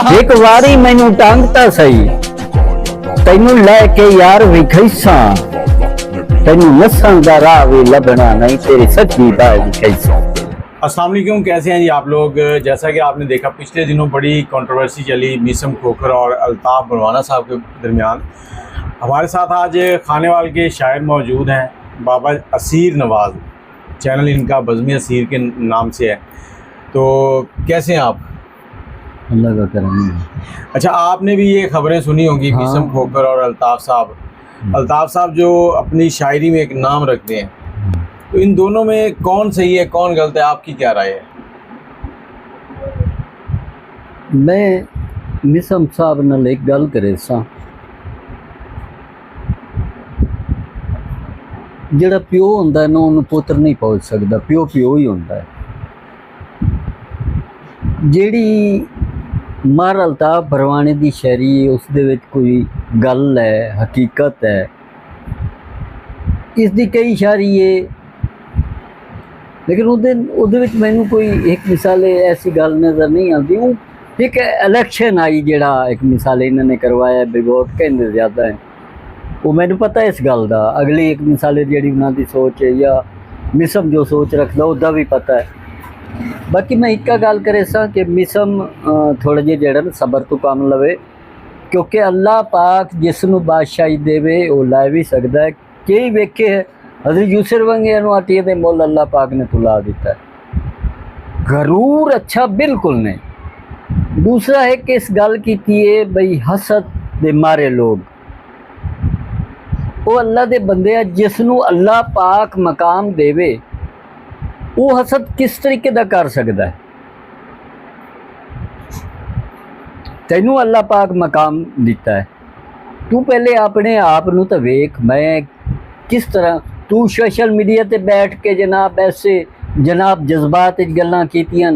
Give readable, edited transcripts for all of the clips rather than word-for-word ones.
एक वारी मैनू टांगता सही तैनू लैके यार विखैसा तैनू नसन दा राह भी लभना नहीं तेरी सच्ची बात विखैसा। अस्सलाम वालेकुम, कैसे हैं जी आप लोग। जैसा कि आपने देखा पिछले दिनों बड़ी कंट्रोवर्सी चली मीसम खोखर और अल्ताफ़ बरवाना साहब के दरमियान। हमारे साथ आज खानेवाल के शायर मौजूद हैं, बाबा असीर नवाज़, चैनल इनका बज़्म असीर के नाम से है। तो कैसे हैं आप? अल्लाह का करम है। अच्छा, आपने भी ये खबरें सुनी होंगी, हाँ। मीसम खोखर और अल्ताफ़ साहब जो अपनी शायरी में एक नाम रखते हैं, तो इन दोनों में कौन सही है कौन गलत है, आपकी क्या राय है? मैं मिसम साहब नाल एक गल करे सा, ਜਿਹੜਾ ਪਿਓ ਹੁੰਦਾ ਨਾ ਉਹਨੂੰ ਪੁੱਤਰ ਨਹੀਂ ਪਹੁੰਚ ਸਕਦਾ, ਪਿਓ ਪਿਓ ਹੀ ਹੁੰਦਾ ਹੈ। ਜਿਹੜੀ ਮਰ ਅਲਤਾਫ ਬਰਵਾਨੇ ਦੀ ਸ਼ਾਇਰੀ ਉਸ ਦੇ ਵਿੱਚ ਕੋਈ ਗੱਲ ਹੈ, ਹਕੀਕਤ ਹੈ, ਇਸ ਦੀ ਕਈ ਸ਼ਾਇਰੀ ਹੈ, लेकिन ਉਹਦੇ ਵਿੱਚ ਮੈਨੂੰ ਕੋਈ ਇੱਕ ਮਿਸਾਲ ਐਸੀ ਗੱਲ ਨਜ਼ਰ ਨਹੀਂ ਆਉਂਦੀ। ਉਹ ਇੱਕ ਇਲੈਕਸ਼ਨ ਆਈ ਜਿਹੜਾ ਇੱਕ ਮਿਸਾਲ ਇਹਨਾਂ ਨੇ ਕਰਵਾਇਆ ਬਿਗੋਟ ਕਹਿੰਦੇ ਜ਼ਿਆਦਾ ਹੈ, ਉਹ ਮੈਨੂੰ ਪਤਾ ਇਸ ਗੱਲ ਦਾ। ਅਗਲੀ ਇੱਕ ਮਿਸਾਲ ਜਿਹੜੀ ਉਹਨਾਂ ਦੀ ਸੋਚ ਹੈ ਜਾਂ ਮਿਸਮ ਜੋ ਸੋਚ ਰੱਖਦਾ ਉਹਦਾ ਵੀ ਪਤਾ ਹੈ। ਬਾਕੀ ਮੈਂ ਇੱਕ ਗੱਲ ਕਰੇ ਸਾਂ ਕਿ ਮਿਸਮ ਥੋੜ੍ਹਾ ਜਿਹਾ ਜਿਹੜਾ ਨਾ ਸਬਰ ਤੋਂ ਕੰਮ ਲਵੇ, ਕਿਉਂਕਿ ਅੱਲਾਹ ਪਾਕ ਜਿਸ ਨੂੰ ਬਾਦਸ਼ਾਹੀ ਦੇਵੇ ਉਹ ਲੈ ਵੀ ਸਕਦਾ ਹੈ। ਕਈ ਵੇਖੇ हज़रत यूसुफ वंगिया आटिए दे मुल अल्लाह पाक ने तुला दिता है। गरूर अच्छा बिल्कुल नहीं। दूसरा है कि इस गल की है बई हसद दे मारे लोग वो अल्लाह दे बंदे आ जिसनू अल्लाह पाक मकाम देवे वो हसद किस तरीके दा कर सकदा है। तैनू अल्लाह पाक मकाम दिता है, तू पहले अपने आप नू तो वेख, मैं किस तरह तू सोशल मीडिया ते बैठ के जनाब ऐसे जनाब जज्बात गल्लां कीतियां,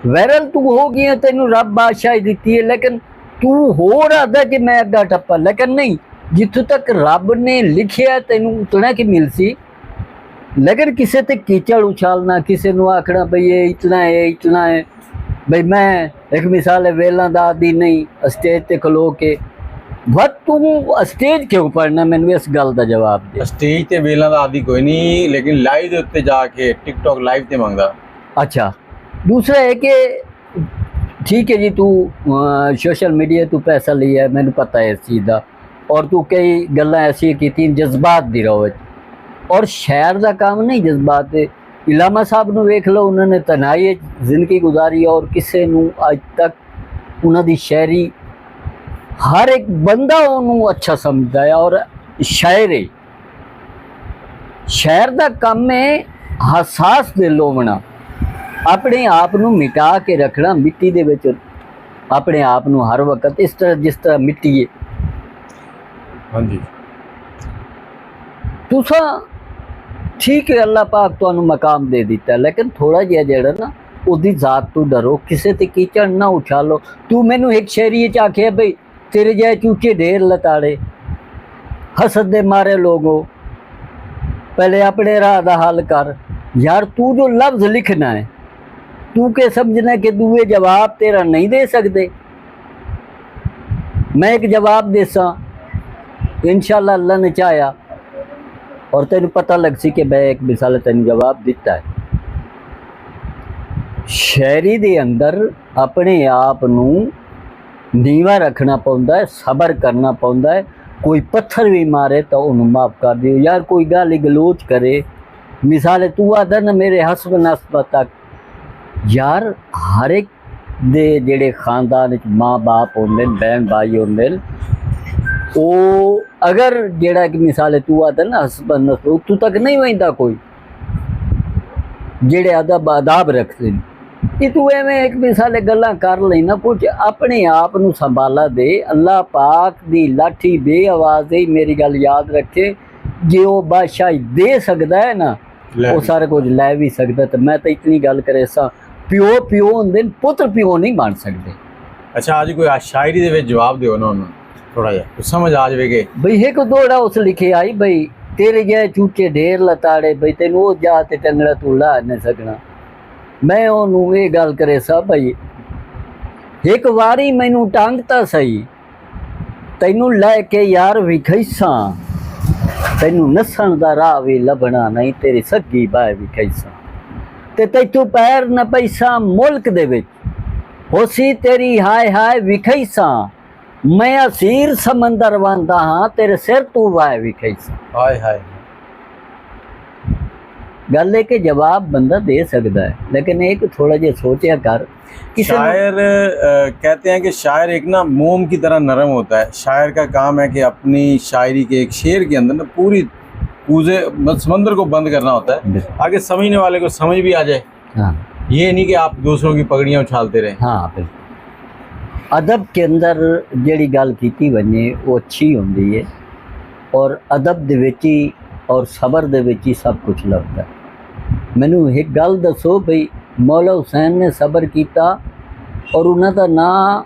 वायरल तू हो गई, तेनू रब बादशाही दी है, लेकिन तू हो रहा कि मैं अग्गा टप्पा, लेकिन नहीं, जिथों तक रब ने लिखिया तेनू उतना कि मिलसी। लेकिन किसी ते कीचड़ उछालना, किसी नू आखना बई ये इतना है, बई मैं एक मिसाल है वेलों दा आदि नहीं स्टेज ते खलो के वत तू स्टेज क्यों पढ़ना, मैंने इस गल का जवाब दे। स्टेज ते वेलों दा आदि कोई नहीं, लेकिन लाइव दे उत्ते जाके टिकटॉक लाइव ते मंगदा। अच्छा, दूसरा है कि ठीक है जी, तू सोशल मीडिया तू पैसा लिया है, मैंने पता है इस चीज़ का, और तू कई गल्लां ऐसी की जज्बात दी रहो, और शहर का काम नहीं जज्बात है। इलामा साहब नू वेख लो, उन्होंने तनाई जिंदगी गुजारी और किसी नू अज तक उन्होंने शायरी हर एक बंदा उन्होंने अच्छा समझता है। और शायर का काम है हसास दिल होना, अपने आप नू मिटा के रखना मिट्टी दे विच, अपने आप नू हर वक्त इस तरह जिस तरह मिट्टी है। हाँ जी, तुसा ठीक है अल्लाह पाक तुहानू मकाम दे दिता है, लेकिन थोड़ा जिहा जेड़ा ना उहदी जात तो डरो, किसी ते कीचड़ ना उछालो। तू मैनू एक शायरी च आखिया बई तेरे जाए चूचे ढेर लताड़े हसद दे मारे लोगो, पहले अपने राह दा हल कर। यार तू जो लफ्ज़ लिखना है, तू के समझना कि दूए जवाब तेरा नहीं दे सकते। मैं एक जवाब देसा इंशाअल्लाह अल्लाह ने चाहा, और तेन पता लग सी कि मैं एक मिसाल तेन जवाब दिता है। शायरी दे अंदर अपने आप नू नीवा रखना पौंदा है, सबर करना पौंदा है। कोई पत्थर भी मारे तो उन्हें माफ़ कर दियो। यार कोई गाली गलोच करे, मिसाल तू आदा ना मेरे हसब नस्ब तक, यार हर एक दे जेड़े खानदान माँ बाप होंदे, बहन भाई होंदे, वो अगर जेड़ा कि मिसाल तू आदा ना हसब नस्ब उतों तक नहीं वहींदा कोई जेड़े अदब आदाब रखते हैं। कि तू एवें एक मिसाल गल्लां कर ली ना, कुछ अपने आप नू संभाला दे। अल्लाह पाक दी लाठी बे आवाज़ है, मेरी गल याद रखे, जे वो बादशाही दे सकता है ना वो सारा कुछ लै भी सकता। तो मैं तो इतनी गल करे सा, प्यो प्यो होंदे, पुत्र प्यो नहीं बन सकते। अच्छा, आज कोई शायरी दे विच जवाब दिओ ना उन्होंने, थोड़ा जिहा कुछ समझ आ जाएगी। बई एक दोड़ा उस लिखे आई बई तेरे जाए चूचे ढेर लताड़े, बई तेन वो जा ते टंगड़ा तू ला नहीं सकना। मैं उन्होंने ये गल करे सा भाई एक वारी मैनू टांगता सही, तैनू लैके यार विखैसा, तैनू नसन दा राह भी लभना नहीं, तेरी सगी बाय विखैसा। ते तैथू पैर न पैसा मुल्क दे विच, होसी तेरी हाय हाय विखैसा। मैं असीर समंदर वांदा हाँ, तेरे सिर तू वाय विखैसा। हाय हाय। गल है कि जवाब बंदा दे सकता है, लेकिन एक थोड़ा जिहा सोचा कर। शायर कहते हैं कि शायर एक ना मोम की तरह नरम होता है। शायर का काम है कि अपनी शायरी के एक शेर के अंदर ना पूरी पूजे समंदर को बंद करना होता है, आगे समझने वाले को समझ भी आ जाए। हाँ, ये नहीं कि आप दूसरों की पगड़ियाँ उछालते रहें। हाँ बिल्कुल। अदब के अंदर जिहड़ी गल कीती वने वो अच्छी होंदी है, और अदब दे विच ही और सबर दे विच ही सब कुछ लगता है। मैनू एक गल दसो भई, मौला हुसैन ने सबर किया और उन्हां दा नां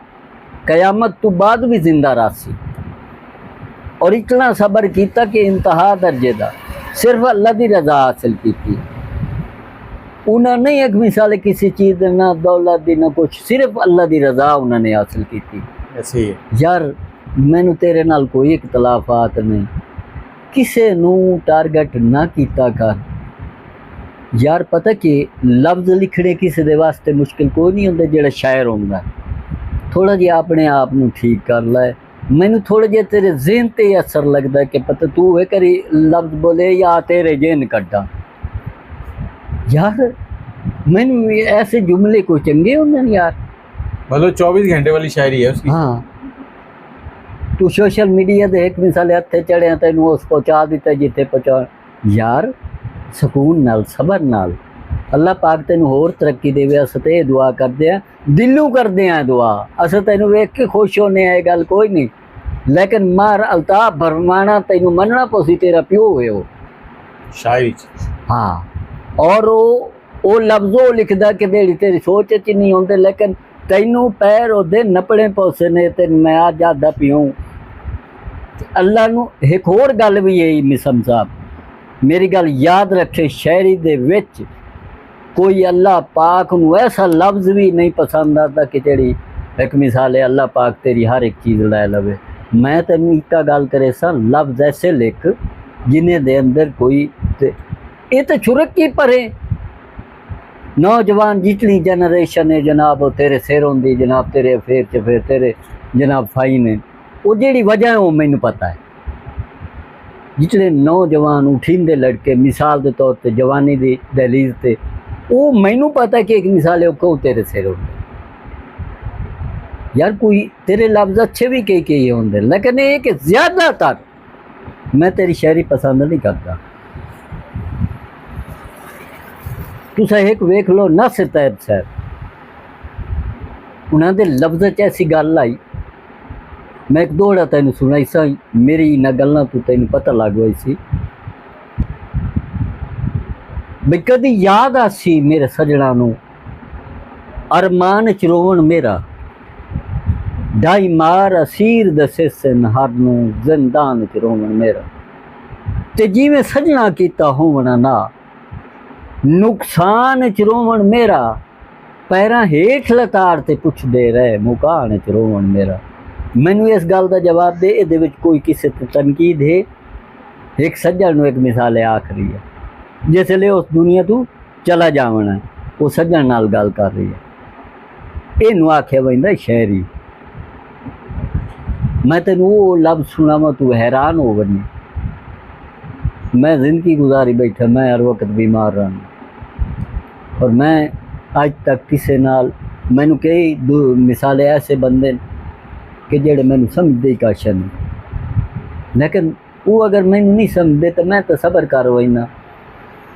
कयामत तो बाद भी जिंदा रासी, और इतना सबर किया कि इंतहा दर्जे का सिर्फ अल्लाह की रजा हासिल की। उन्होंने एक मिसाल किसी चीज़ ना दौलत दी ना कुछ, सिर्फ अल्लाह की रजा उन्होंने हासिल की। ऐसे ही है यार मैनू तेरे नाल कोई इख्तलाफात नहीं, किसे नू टारगेट ना किया कर। यार पता कि लफ्ज़ लिखने किसी दे वास्ते मुश्किल कोई नहीं होंदा, जेड़ा शायर होंदा थोड़ा जिहा अपने आप नू ठीक कर लै। मैनू थोड़ा जिहा तेरे ज़हन ते असर लगता कि पता तू वे करी लफ्ज़ बोले या तेरे ज़हन कड्डा। यार मैनू ऐसे जुमले को चंगे होंदे ने यार। मतलब 24 घंटे वाली शायरी है उसकी। हाँ, तू सोशल मीडिया दे एक मिसाल हत्थे चढ़िया तेनू उस पहुँचा दिता जिथे पहुँचा। यार सकून नाल सबर नाल अल्लाह पाक तेनू होर तरक्की देवे। अस ते ये दुआ करते हैं, दिलों करते हैं दुआ। अस तेनू वेख के खुश होने ये गल कोई नहीं, लेकिन मार अल्ताफ फरमाना तेनू मनना पोसी तेरा प्यो है वो शायरी। हाँ, और वो लफ्ज़ों लिखदा कि जेहड़ी तेरी सोच च नहीं होंदे, लेकिन तैनू पैर ओदे नपड़े पौसे ने ते मैं अज आदा पियूं। अल्लाह नू एक होर गल भी यही मिसम साहब, मेरी गल याद रखे, शायरी दे विच कोई अल्लाह पाक नू ऐसा लफ्ज़ भी नहीं पसंद आता कि जेहड़ी एक मिसाल है अल्लाह पाक तेरी हर एक चीज़ लै लवे। मैं तेनू एक गल करे सा, लफ्ज़ ऐसे लिख जिन्हें दे अंदर कोई ये तो छुरक की परे। नौजवान जितनी जनरेशन है जनाब वो तेरे सिर होंदी, जनाब तेरे अफेयर च फिर तेरे जनाब फाइन है। वो जेहड़ी वजह है वो मैनू पता है। जितने नौजवान उठींदे लड़के मिसाल के तौर पर जवानी की दहलीज से, वो मैनू पता है कि एक मिसाल है क्यों तेरे सिर होंगे। यार कोई तेरे लफ्ज़ अच्छे भी कई होंगे, लेकिन ये कि ज़्यादातर मैं तेरी शायरी पसंद नहीं करता। तुसा एक वेख लो नासिर तैयब साहब, उन्होंने लफ्ज़ च ऐसी गल आई, मैं एक दोड़ा तेन सुनाई सा, मेरी इन्होंने गल्लां तो तेन पता लग गई सी भी कदी याद आसी मेरे सजना नू अरमान च रोवण मेरा, ढाई मार असीर दसे सिन हर नू जिंदान च रोवण मेरा। ते जिवें सजना कीता होवना ना नुकसान च रोवण मेरा, पैरां हेठ लताड़ ते पुछदे रहे मुकान च रोवण मेरा। मैनू इस गल का जवाब दे, इहदे विच कोई किसी ते तनकीद है? एक सज्जण नू एक मिसाल आख रही है, जिसले उस दुनिया तू चला जावना है, वो सज्जण नाल गल कर रही है। इनू आख्या वैंदा शायरी। मैं तेनू वो लफ्ज़ सुनावा तू हैरान हो बनी। मैं जिंदगी गुजारी बैठा, मैं हर वक्त बीमार रहा, और मैं अज तक किसी नाल मैनू कई मिसाले ऐसे बंदे कि जेड़े मैनू समझते ही कश नहीं, लेकिन वो अगर मैनू नहीं समझते तो मैं तो सबर कर वहीना।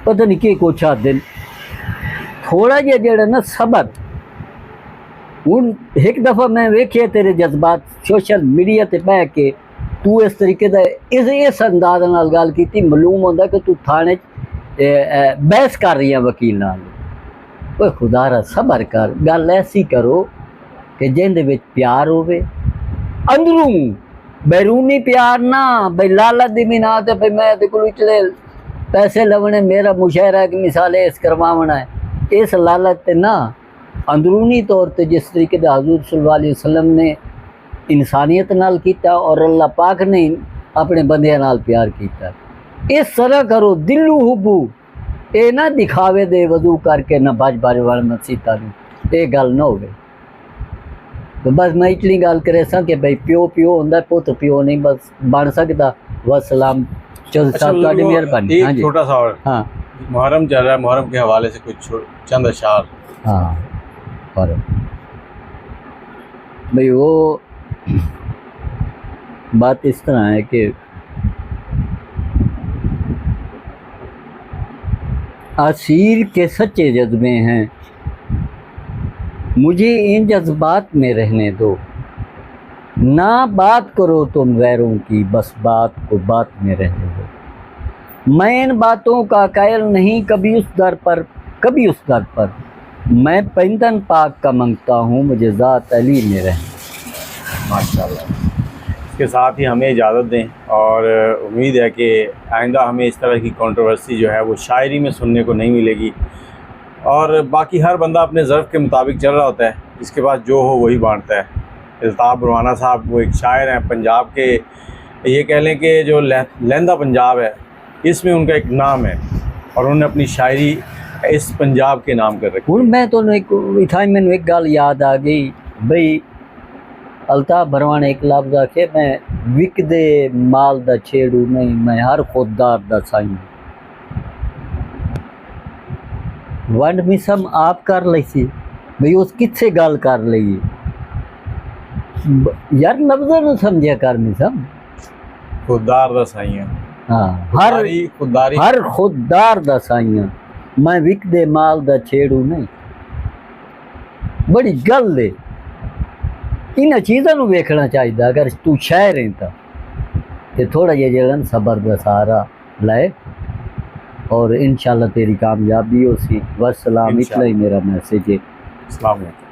पता नहीं कि कुछ आते थोड़ा जिहा जेड़ा ना सबर। हुण एक दफ़ा मैं वेखिया तेरे जज्बात सोशल मीडिया ते बह के तू इस तरीके का इस अंदाज नाल गल कीती, मालूम होंदा कि तू थाने बहस कर रही है वकील नाल। ओए खुदा रा सबर कर, गल ऐसी करो कि जिंदे विच प्यार होवे अंदरूं, बैरूनी प्यार ना बई लालच दी बिना ते भाई मैं ते कोल इतने पैसे लवणे, मेरा मुशायरा की मिसाल इस करवावना है, इस लालच ते ना अंदरूनी तौर पर जिस तरीके से हजूर सल्लल्लाहु अलैहि वसल्लम ने इंसानियत नाल कीता और अल्लाह पाक ने अपने बंदियां नाल प्यार कीता, इस तरह करो दिलू हुबू, ये ना दिखावे दे वजू करके ना बज बारे वाला मसीता ये गल ना हो। तो बस मैं इतनी गल करे सा कि भाई प्यो प्यो होंदा, पुत प्यो नहीं बस बन सकता। वसलाम चल साहब तुहाडी मेहरबानी। हाँ एक जी, छोटा सा और, हाँ मुहर्रम चल रहा है, मुहर्रम के हवाले से कुछ चंद अशार। हाँ, और भाई वो बात इस तरह है कि असीर के सच्चे जज्बे हैं, मुझे इन जज्बात में रहने दो, ना बात करो तुम गैरों की, बस बात को बात में रहने दो। मैं इन बातों का कायल नहीं कभी उस दर पर, कभी उस दर पर, मैं पैंतन पाक का मंगता हूँ, मुझे ज़ात अली में रहने दो। माशाल्लाह। इसके साथ ही हमें इजाज़त दें, और उम्मीद है कि आइंदा हमें इस तरह की कंट्रोवर्सी जो है वो शायरी में सुनने को नहीं मिलेगी। और बाकी हर बंदा अपने ज़र्फ़ के मुताबिक चल रहा होता है, जिसके पास जो हो वही बांटता है। अल्ताफ़ बरवाना साहब वो एक शायर हैं पंजाब के, ये कह लें कि जो लहंदा पंजाब है इसमें उनका एक नाम है, और उन्होंने अपनी शायरी इस पंजाब के नाम कर रखी। हूँ मैं तो इतना मैनू एक गल याद आ गई बई, अल्ताफ़ बरवाना एक लफ्ज़ आखे, मैं विकदे माल दा छेड़ू नहीं, मैं हर खुददार दा साईं। वंड मिसम आप कर ली सी बई, उस कित्थे गल कर ली यार, लफ्ज़ों नूं समझिया कर मिसम। खुददार दा साईं। हाँ, खुददारी हर खुददार दा साईं, मैं विकदे माल दा छेड़ू नहीं। बड़ी गल है, इन चीज़ों को वेखना चाहिए। अगर तू शायर है तो थोड़ा जिहा जेड़ा सबर का सहारा लाए, और इंशाल्लाह तेरी कामयाबी हो सी। वसलाम, इतना ही मेरा मैसेज है। अस्सलाम वालेकुम।